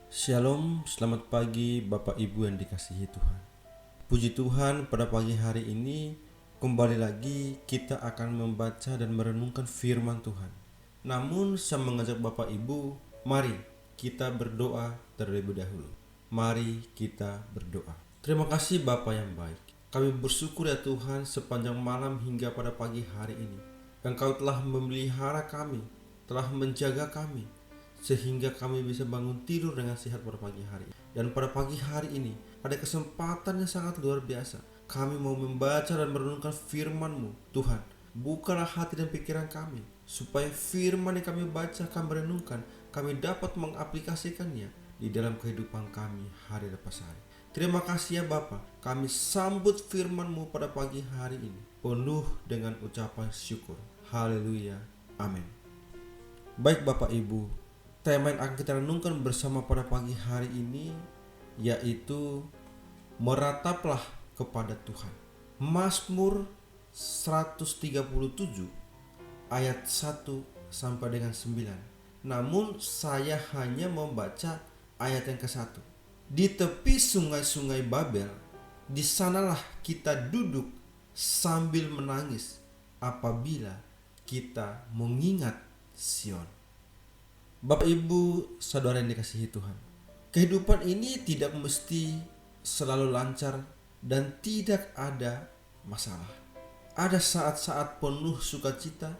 Shalom, selamat pagi Bapak Ibu yang dikasihi Tuhan. Puji Tuhan, pada pagi hari ini kembali lagi kita akan membaca dan merenungkan firman Tuhan. Namun saya mengajak Bapak Ibu, mari kita berdoa terlebih dahulu. Mari kita berdoa. Terima kasih Bapa yang baik. Kami bersyukur ya Tuhan sepanjang malam hingga pada pagi hari ini. Engkau telah memelihara kami, telah menjaga kami, sehingga kami bisa bangun tidur dengan sehat pada pagi hari. Dan pada pagi hari ini ada kesempatan yang sangat luar biasa. Kami mau membaca dan merenungkan firman-Mu. Tuhan, bukalah hati dan pikiran kami, supaya firman yang kami baca, kami renungkan, kami dapat mengaplikasikannya di dalam kehidupan kami hari lepas hari. Terima kasih ya Bapa, kami sambut firman-Mu pada pagi hari ini penuh dengan ucapan syukur. Haleluya, amin. Baik Bapak Ibu, tema yang akan kita renungkan bersama pada pagi hari ini yaitu merataplah kepada Tuhan. Mazmur 137 ayat 1 sampai dengan 9. Namun saya hanya membaca ayat yang ke-1. Di tepi sungai-sungai Babel, di sanalah kita duduk sambil menangis apabila kita mengingat Sion. Bapak Ibu saudara yang dikasihi Tuhan, kehidupan ini tidak mesti selalu lancar dan tidak ada masalah. Ada saat-saat penuh sukacita,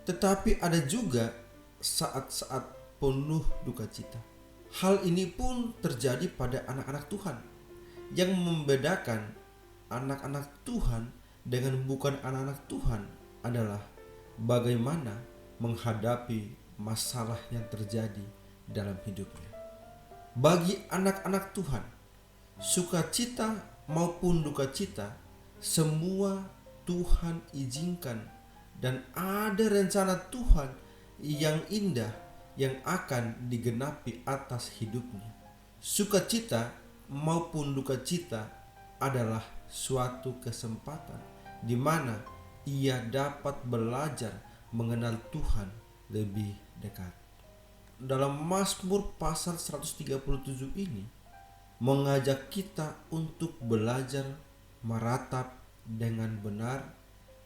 tetapi ada juga saat-saat penuh duka cita. Hal ini pun terjadi pada anak-anak Tuhan. Yang membedakan anak-anak Tuhan dengan bukan anak-anak Tuhan adalah bagaimana menghadapi masalah yang terjadi dalam hidupnya. Bagi anak-anak Tuhan, sukacita maupun duka cita semua Tuhan izinkan, dan ada rencana Tuhan yang indah yang akan digenapi atas hidupnya. Sukacita maupun duka cita adalah suatu kesempatan di mana ia dapat belajar mengenal Tuhan lebih dekat. Dalam Mazmur pasal 137 ini mengajak kita untuk belajar meratap dengan benar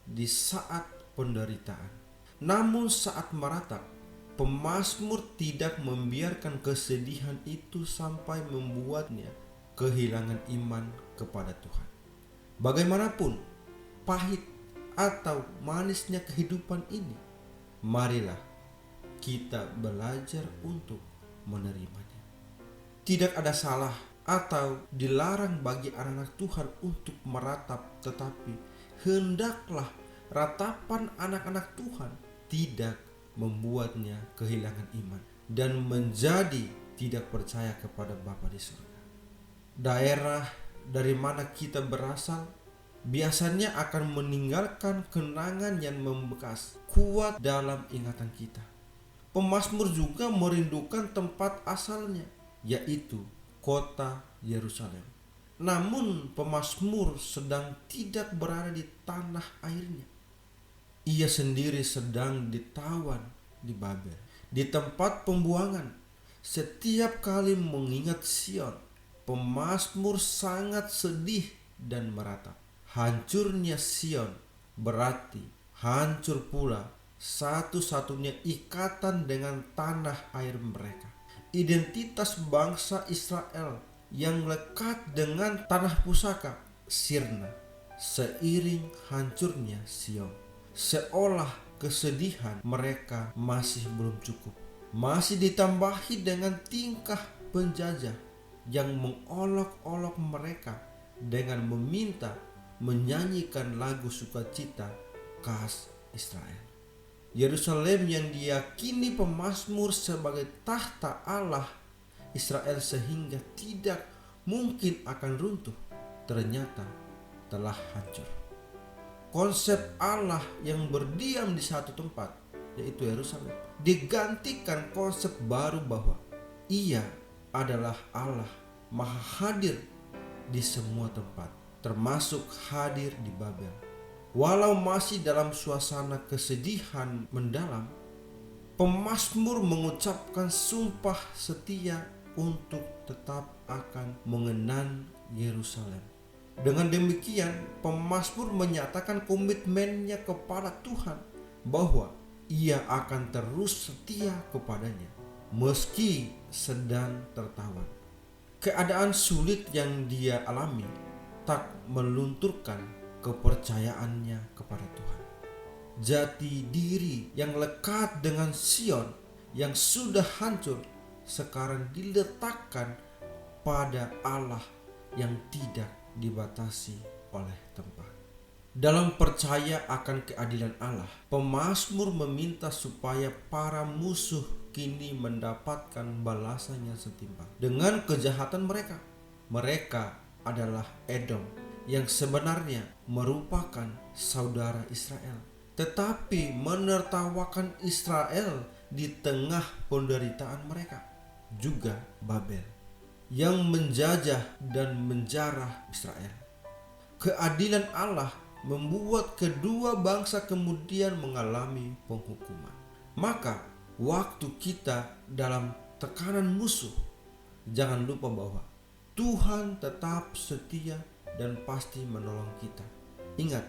di saat penderitaan. Namun saat meratap, pemazmur tidak membiarkan kesedihan itu sampai membuatnya kehilangan iman kepada Tuhan. Bagaimanapun pahit atau manisnya kehidupan ini, marilah kita belajar untuk menerimanya. Tidak ada salah atau dilarang bagi anak-anak Tuhan untuk meratap, tetapi hendaklah ratapan anak-anak Tuhan tidak membuatnya kehilangan iman dan menjadi tidak percaya kepada Bapa di surga. Daerah dari mana kita berasal biasanya akan meninggalkan kenangan yang membekas kuat dalam ingatan kita. Pemazmur juga merindukan tempat asalnya, yaitu kota Yerusalem. Namun pemazmur sedang tidak berada di tanah airnya. Ia sendiri sedang ditawan di Babel, di tempat pembuangan. Setiap kali mengingat Sion, pemazmur sangat sedih dan meratap. Hancurnya Sion berarti hancur pula satu-satunya ikatan dengan tanah air mereka. Identitas bangsa Israel yang lekat dengan tanah pusaka sirna seiring hancurnya Sion. Seolah kesedihan mereka masih belum cukup, masih ditambahi dengan tingkah penjajah yang mengolok-olok mereka dengan meminta menyanyikan lagu sukacita khas Israel. Yerusalem yang diyakini pemazmur sebagai tahta Allah Israel sehingga tidak mungkin akan runtuh, ternyata telah hancur. Konsep Allah yang berdiam di satu tempat, yaitu Yerusalem, digantikan konsep baru bahwa Ia adalah Allah Maha hadir di semua tempat, termasuk hadir di Babel. Walau masih dalam suasana kesedihan mendalam, pemazmur mengucapkan sumpah setia untuk tetap akan mengenang Yerusalem. Dengan demikian, pemazmur menyatakan komitmennya kepada Tuhan bahwa ia akan terus setia kepadanya meski sedang tertawan. Keadaan sulit yang dia alami tak melunturkan kepercayaannya kepada Tuhan. Jati diri yang lekat dengan Sion yang sudah hancur sekarang diletakkan pada Allah yang tidak dibatasi oleh tempat. Dalam percaya akan keadilan Allah, pemazmur meminta supaya para musuh kini mendapatkan balasan yang setimpal dengan kejahatan mereka. Mereka adalah Edom yang sebenarnya merupakan saudara Israel, tetapi menertawakan Israel di tengah penderitaan mereka. Juga Babel yang menjajah dan menjarah Israel. Keadilan Allah membuat kedua bangsa kemudian mengalami penghukuman. Maka waktu kita dalam tekanan musuh, jangan lupa bahwa Tuhan tetap setia dan pasti menolong kita. Ingat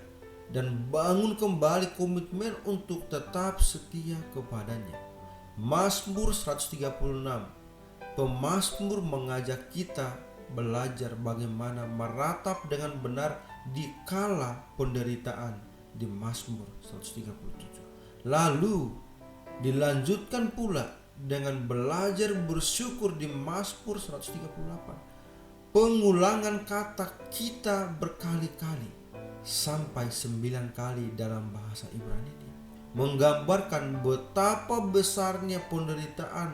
dan bangun kembali komitmen untuk tetap setia kepadanya. Mazmur 136, pemazmur mengajak kita belajar bagaimana meratap dengan benar di kala penderitaan di Mazmur 137. Lalu dilanjutkan pula dengan belajar bersyukur di Mazmur 138. Pengulangan kata kita berkali-kali sampai 9 kali dalam bahasa Ibrani menggambarkan betapa besarnya penderitaan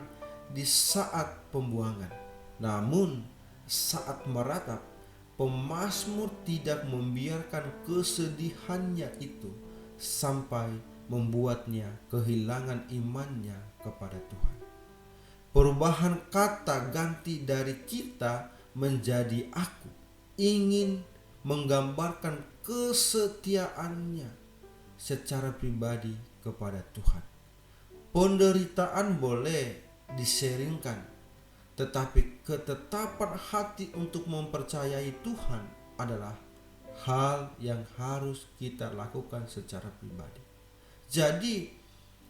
di saat pembuangan. Namun saat meratap, pemazmur tidak membiarkan kesedihannya itu sampai membuatnya kehilangan imannya kepada Tuhan. Perubahan kata ganti dari kita menjadi aku ingin menggambarkan kesetiaannya secara pribadi kepada Tuhan. Penderitaan boleh diseringkan, tetapi ketetapan hati untuk mempercayai Tuhan adalah hal yang harus kita lakukan secara pribadi. Jadi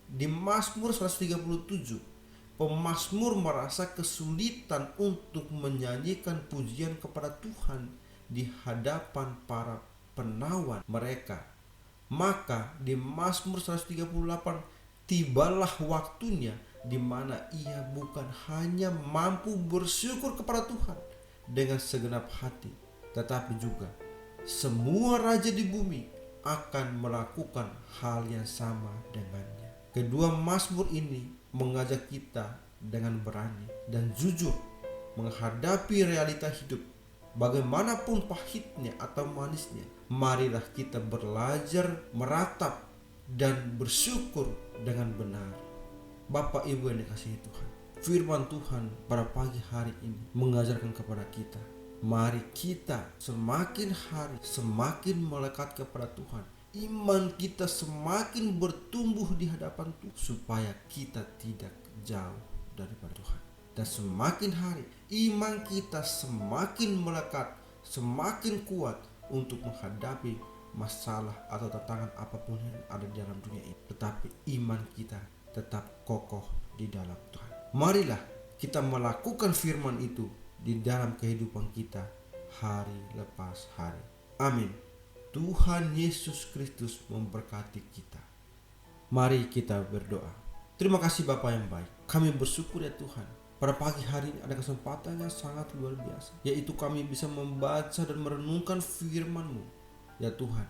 di Mazmur 137, pemazmur merasa kesulitan untuk menyanyikan pujian kepada Tuhan di hadapan para penawan mereka. Maka di Mazmur 138 tibalah waktunya di mana ia bukan hanya mampu bersyukur kepada Tuhan dengan segenap hati, tetapi juga semua raja di bumi akan melakukan hal yang sama dengannya. Kedua mazmur ini mengajak kita dengan berani dan jujur menghadapi realita hidup. Bagaimanapun pahitnya atau manisnya, marilah kita belajar meratap dan bersyukur dengan benar. Bapak Ibu yang dikasihi Tuhan, firman Tuhan pada pagi hari ini mengajarkan kepada kita, mari kita semakin hari semakin melekat kepada Tuhan. Iman kita semakin bertumbuh di hadapan Tuhan supaya kita tidak jauh daripada Tuhan. Dan semakin hari iman kita semakin melekat, semakin kuat untuk menghadapi masalah atau tantangan apapun yang ada di dalam dunia ini. Tetapi iman kita tetap kokoh di dalam Tuhan. Marilah kita melakukan firman itu di dalam kehidupan kita hari lepas hari. Amin. Tuhan Yesus Kristus memberkati kita. Mari kita berdoa. Terima kasih Bapa yang baik. Kami bersyukur ya Tuhan. Pada pagi hari ini ada kesempatan yang sangat luar biasa, yaitu kami bisa membaca dan merenungkan firman-Mu. Ya Tuhan,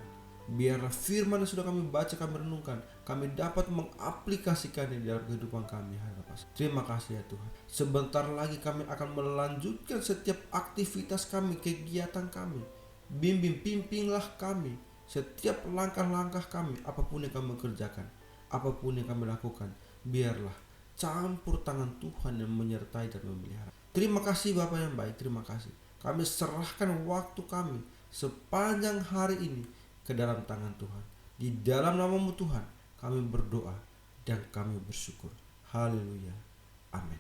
biarlah firman yang sudah kami baca, kami renungkan, kami dapat mengaplikasikannya di dalam kehidupan kami hari lepas. Terima kasih ya Tuhan. Sebentar lagi kami akan melanjutkan setiap aktivitas kami, kegiatan kami. Bimbing, pimpinlah kami setiap langkah-langkah kami, apapun yang kami kerjakan, apapun yang kami lakukan. Biarlah campur tangan Tuhan yang menyertai dan memelihara. Terima kasih Bapa yang baik, terima kasih. Kami serahkan waktu kami sepanjang hari ini ke dalam tangan Tuhan. Di dalam nama-Mu Tuhan, kami berdoa dan kami bersyukur. Haleluya. Amin.